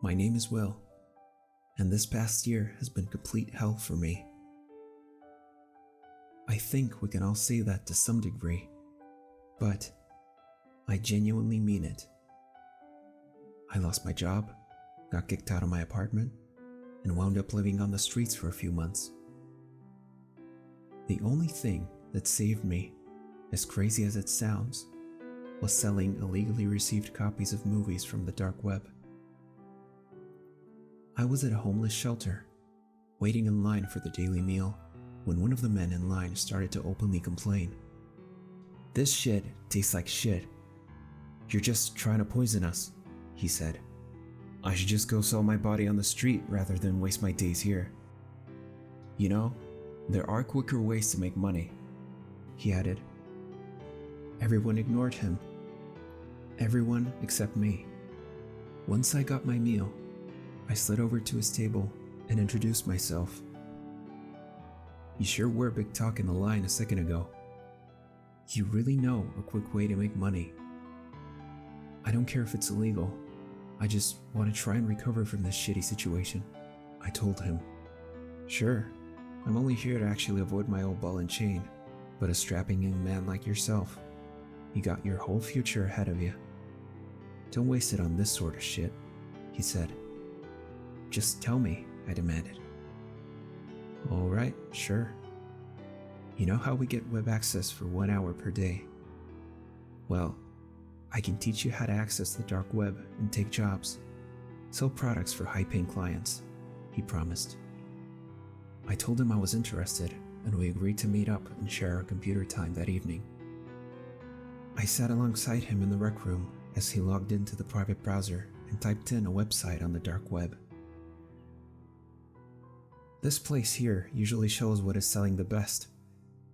My name is Will, and this past year has been complete hell for me. I think we can all say that to some degree, but I genuinely mean it. I lost my job, got kicked out of my apartment, and wound up living on the streets for a few months. The only thing that saved me, as crazy as it sounds, was selling illegally received copies of movies from the dark web. I was at a homeless shelter, waiting in line for the daily meal, when one of the men in line started to openly complain. "This shit tastes like shit. You're just trying to poison us," he said. "I should just go sell my body on the street rather than waste my days here. You know, there are quicker ways to make money," he added. Everyone ignored him. Everyone except me. Once I got my meal, I slid over to his table and introduced myself. "You sure were big talk in the line a second ago. You really know a quick way to make money. I don't care if it's illegal. I just want to try and recover from this shitty situation," I told him. "Sure, I'm only here to actually avoid my old ball and chain, but a strapping young man like yourself, you got your whole future ahead of you. Don't waste it on this sort of shit," he said. "Just tell me," I demanded. "Alright, sure. You know how we get web access for 1 hour per day? Well, I can teach you how to access the dark web and take jobs, sell products for high-paying clients," he promised. I told him I was interested, and we agreed to meet up and share our computer time that evening. I sat alongside him in the rec room as he logged into the private browser and typed in a website on the dark web. "This place here usually shows what is selling the best.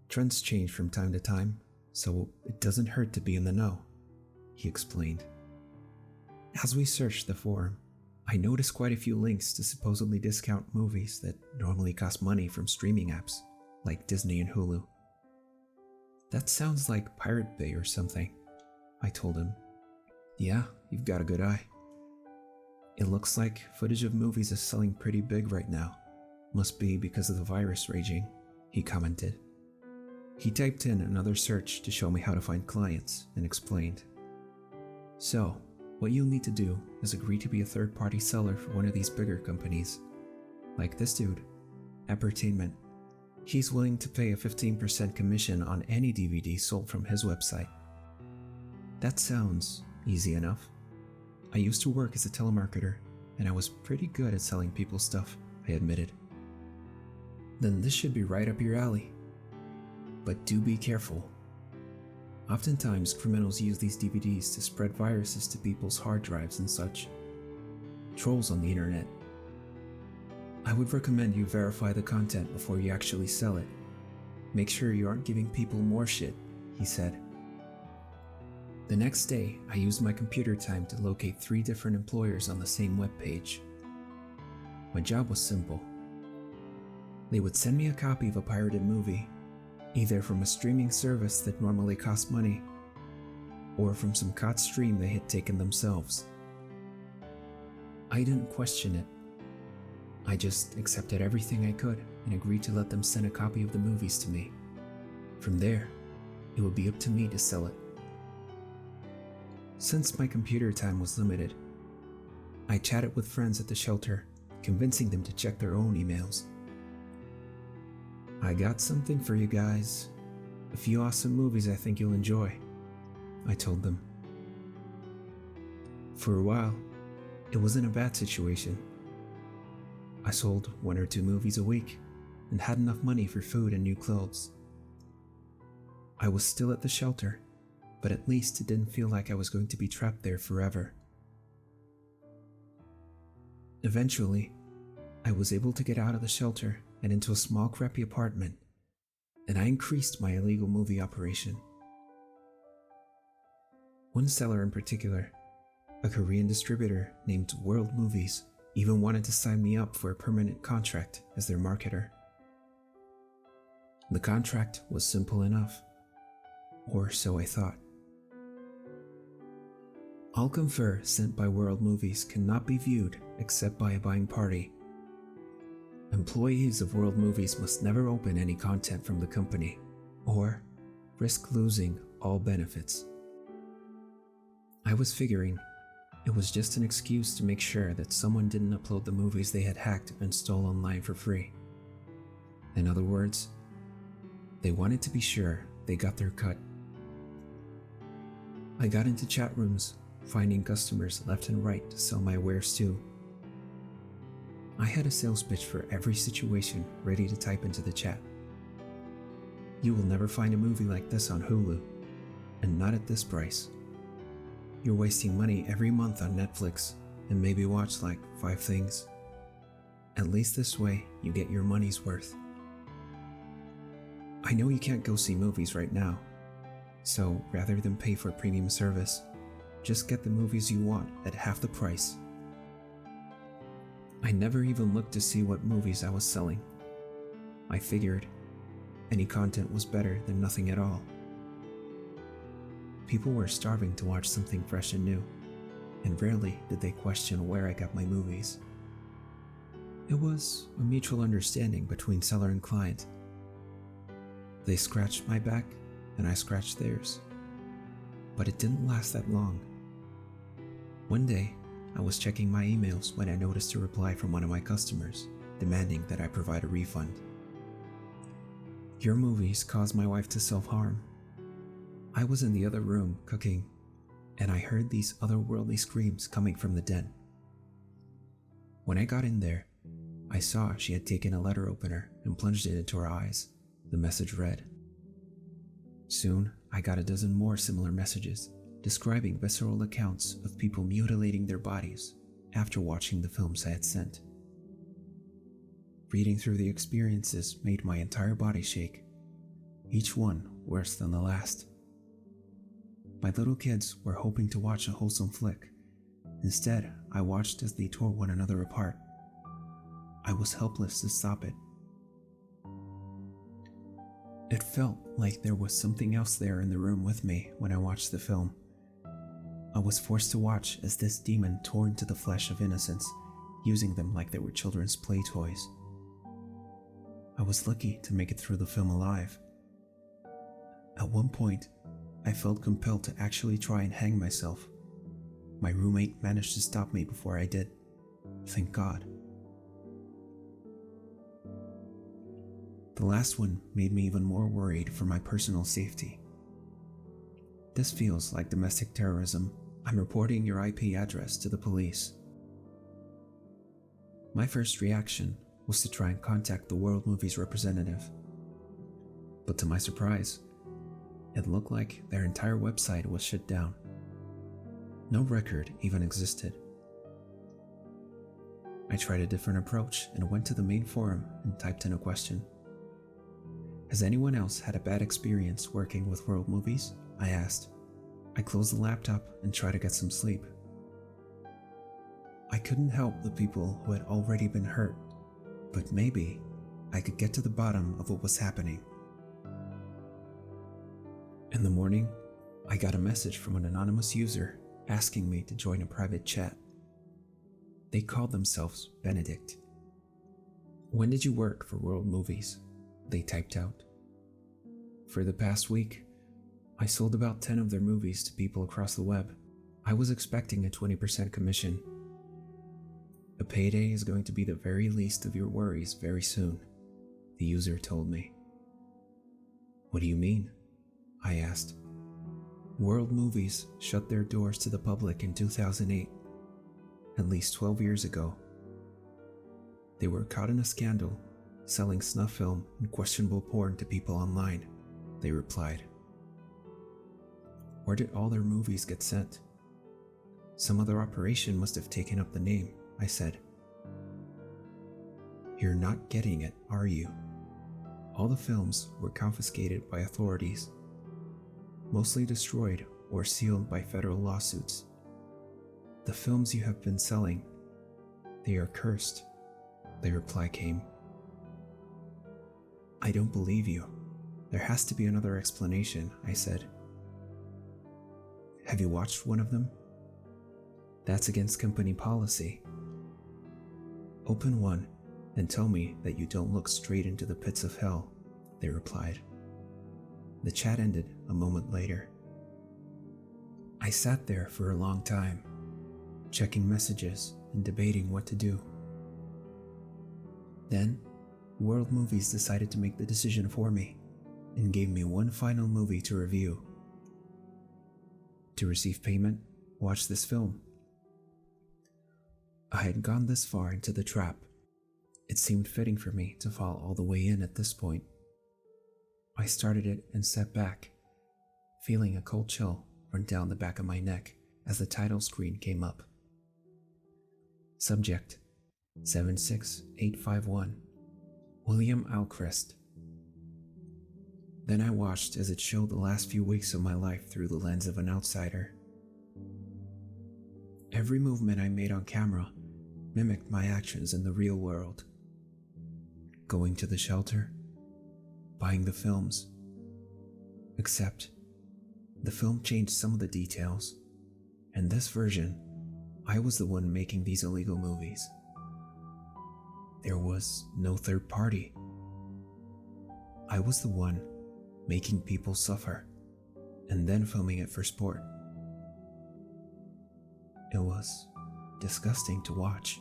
Trends change from time to time, so it doesn't hurt to be in the know," he explained. As we searched the forum, I noticed quite a few links to supposedly discount movies that normally cost money from streaming apps like Disney and Hulu. "That sounds like Pirate Bay or something," I told him. "Yeah, you've got a good eye. It looks like footage of movies is selling pretty big right now. Must be because of the virus raging," he commented. He typed in another search to show me how to find clients and explained. "So, what you'll need to do is agree to be a third-party seller for one of these bigger companies. Like this dude, Appertainment. He's willing to pay a 15% commission on any DVD sold from his website." That sounds easy enough. I used to work as a telemarketer, and I was pretty good at selling people stuff, I admitted. "Then this should be right up your alley. But do be careful. Oftentimes, criminals use these DVDs to spread viruses to people's hard drives and such. Trolls on the internet. I would recommend you verify the content before you actually sell it. Make sure you aren't giving people more shit," he said. The next day, I used my computer time to locate 3 different employers on the same webpage. My job was simple. They would send me a copy of a pirated movie, either from a streaming service that normally costs money, or from some caught stream they had taken themselves. I didn't question it. I just accepted everything I could and agreed to let them send a copy of the movies to me. From there, it would be up to me to sell it. Since my computer time was limited, I chatted with friends at the shelter, convincing them to check their own emails. "I got something for you guys. A few awesome movies I think you'll enjoy," I told them. For a while, it wasn't a bad situation. I sold 1 or 2 movies a week and had enough money for food and new clothes. I was still at the shelter, but at least it didn't feel like I was going to be trapped there forever. Eventually, I was able to get out of the shelter and into a small crappy apartment, and I increased my illegal movie operation. One seller in particular, a Korean distributor named WORLDMOVIES, even wanted to sign me up for a permanent contract as their marketer. The contract was simple enough, or so I thought. All campfire sent by World Movies cannot be viewed except by a buying party. Employees of World Movies must never open any content from the company, or risk losing all benefits. I was figuring it was just an excuse to make sure that someone didn't upload the movies they had hacked and stole online for free. In other words, they wanted to be sure they got their cut. I got into chat rooms, finding customers left and right to sell my wares to. I had a sales pitch for every situation ready to type into the chat. You will never find a movie like this on Hulu, and not at this price. You're wasting money every month on Netflix and maybe watch like 5 things. At least this way you get your money's worth. I know you can't go see movies right now, so rather than pay for premium service, just get the movies you want at half the price. I never even looked to see what movies I was selling. I figured any content was better than nothing at all. People were starving to watch something fresh and new, and rarely did they question where I got my movies. It was a mutual understanding between seller and client. They scratched my back, and I scratched theirs. But it didn't last that long. One day, I was checking my emails when I noticed a reply from one of my customers, demanding that I provide a refund. Your movies caused my wife to self-harm. I was in the other room cooking, and I heard these otherworldly screams coming from the den. When I got in there, I saw she had taken a letter opener and plunged it into her eyes. The message read. Soon, I got a dozen more similar messages, describing visceral accounts of people mutilating their bodies after watching the films I had sent. Reading through the experiences made my entire body shake, each one worse than the last. My little kids were hoping to watch a wholesome flick. Instead, I watched as they tore one another apart. I was helpless to stop it. It felt like there was something else there in the room with me when I watched the film. I was forced to watch as this demon tore into the flesh of innocents, using them like they were children's play toys. I was lucky to make it through the film alive. At one point, I felt compelled to actually try and hang myself. My roommate managed to stop me before I did. Thank God. The last one made me even more worried for my personal safety. This feels like domestic terrorism. I'm reporting your IP address to the police. My first reaction was to try and contact the World Movies representative. But to my surprise, it looked like their entire website was shut down. No record even existed. I tried a different approach and went to the main forum and typed in a question. Has anyone else had a bad experience working with World Movies? I asked. I closed the laptop and tried to get some sleep. I couldn't help the people who had already been hurt, but maybe I could get to the bottom of what was happening. In the morning, I got a message from an anonymous user asking me to join a private chat. They called themselves Benedict. When did you work for World Movies? They typed out. For the past week, I sold about 10 of their movies to people across the web. I was expecting a 20% commission. A payday is going to be the very least of your worries very soon, the user told me. What do you mean? I asked. World Movies shut their doors to the public in 2008, at least 12 years ago. They were caught in a scandal, selling snuff film and questionable porn to people online, they replied. Where did all their movies get sent? Some other operation must have taken up the name, I said. You're not getting it, are you? All the films were confiscated by authorities, mostly destroyed or sealed by federal lawsuits. The films you have been selling, they are cursed, the reply came. I don't believe you. There has to be another explanation, I said. Have you watched one of them? That's against company policy. Open one and tell me that you don't look straight into the pits of hell, they replied. The chat ended a moment later. I sat there for a long time, checking messages and debating what to do. Then, World Movies decided to make the decision for me and gave me one final movie to review. To receive payment, watch this film. I had gone this far into the trap. It seemed fitting for me to fall all the way in at this point. I started it and sat back, feeling a cold chill run down the back of my neck as the title screen came up. Subject: 76851, William Alchrist. Then I watched as it showed the last few weeks of my life through the lens of an outsider. Every movement I made on camera mimicked my actions in the real world. Going to the shelter, buying the films. Except, the film changed some of the details. In this version, I was the one making these illegal movies. There was no third party. I was the one making people suffer and then filming it for sport. It was disgusting to watch,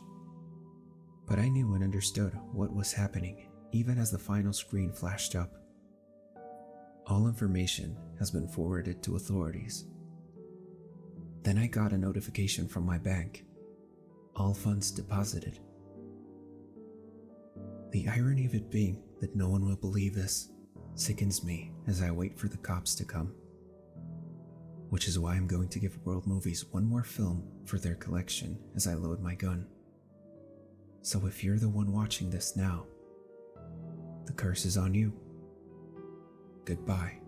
but I knew and understood what was happening even as the final screen flashed up. All information has been forwarded to authorities. Then I got a notification from my bank. All funds deposited. The irony of it being that no one will believe this sickens me as I wait for the cops to come. Which is why I'm going to give World Movies one more film for their collection as I load my gun. So if you're the one watching this now, the curse is on you. Goodbye.